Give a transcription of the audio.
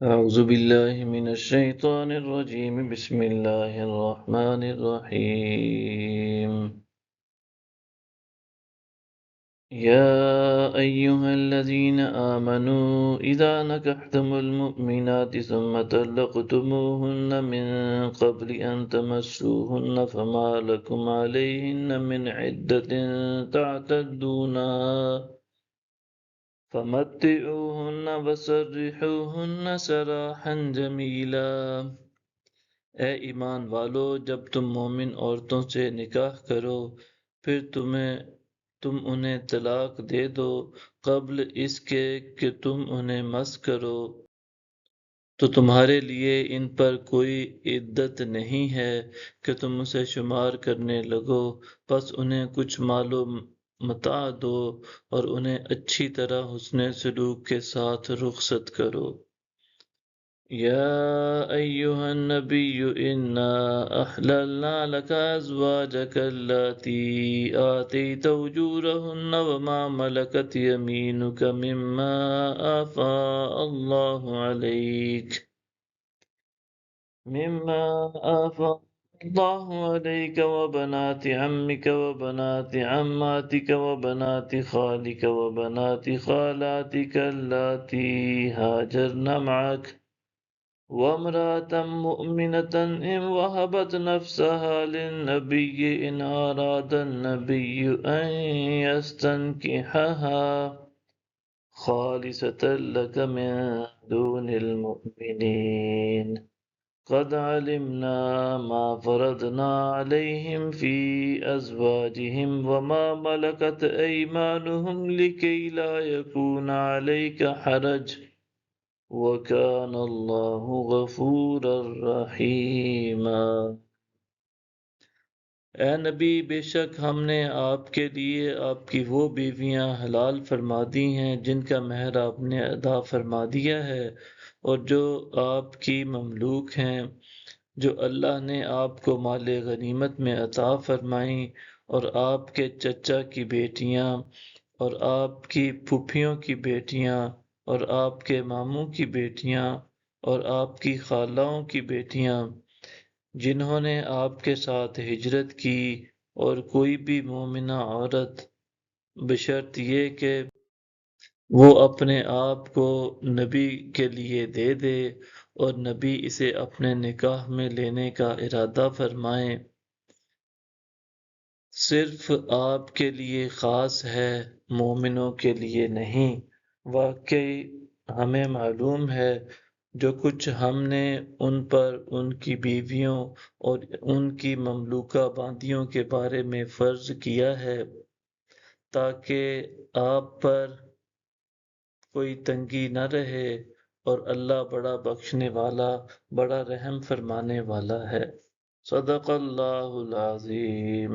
أعوذ بالله من الشيطان الرجيم بسم الله الرحمن الرحيم يا أيها الذين آمنوا إذا نكحتم المؤمنات ثم طلقتموهن من قبل أن تمسوهن فما لكم عليهن من عدة تعتدونها فمتعوهن وسرحوهن سراحا جميلا۔ اے ایمان والو، جب تم مومن عورتوں سے نکاح کرو پھر تم انہیں طلاق دے دو قبل اس کے کہ تم انہیں مس کرو، تو تمہارے لیے ان پر کوئی عدت نہیں ہے کہ تم اسے شمار کرنے لگو، پس انہیں کچھ مال و متاع دو اور انہیں اچھی طرح حسن سلوک کے ساتھ رخصت کرو۔ يا أيها النبي إنا أحللنا لك أزواجك التي آتيت أجورهن وما ملكت يمينك مما أفاء الله عليك وبنات عمك وبنات عماتك وبنات خالك وبنات خالاتك اللاتي هاجرن معك وامرأة مؤمنة إن وهبت نفسها للنبي إن أراد النبي أن يستنكحها خالصة لك من دون المؤمنين قد علمنا ما فرضنا عليهم في أزواجهم وما ملكت أيمانهم لكي لا يكون عليك حرج وَكَانَ اللَّهُ غَفُورًا رَحِيمًا۔ اے نبی، بے شک ہم نے آپ کے لیے آپ کی وہ بیویاں حلال فرما دی ہیں جن کا مہر آپ نے ادا فرما دیا ہے، اور جو آپ کی مملوک ہیں، جو اللہ نے آپ کو مال غنیمت میں عطا فرمائیں، اور آپ کے چچا کی بیٹیاں اور آپ کی پھوپھیوں کی بیٹیاں اور آپ کے ماموں کی بیٹیاں اور آپ کی خالاؤں کی بیٹیاں جنہوں نے آپ کے ساتھ ہجرت کی، اور کوئی بھی مومنہ عورت بشرط یہ کہ وہ اپنے آپ کو نبی کے لیے دے دے اور نبی اسے اپنے نکاح میں لینے کا ارادہ فرمائیں، صرف آپ کے لیے خاص ہے، مومنوں کے لیے نہیں۔ واقعی ہمیں معلوم ہے جو کچھ ہم نے ان پر ان کی بیویوں اور ان کی مملوکہ باندیوں کے بارے میں فرض کیا ہے تاکہ آپ پر کوئی تنگی نہ رہے، اور اللہ بڑا بخشنے والا، بڑا رحم فرمانے والا ہے۔ صدق اللہ العظیم۔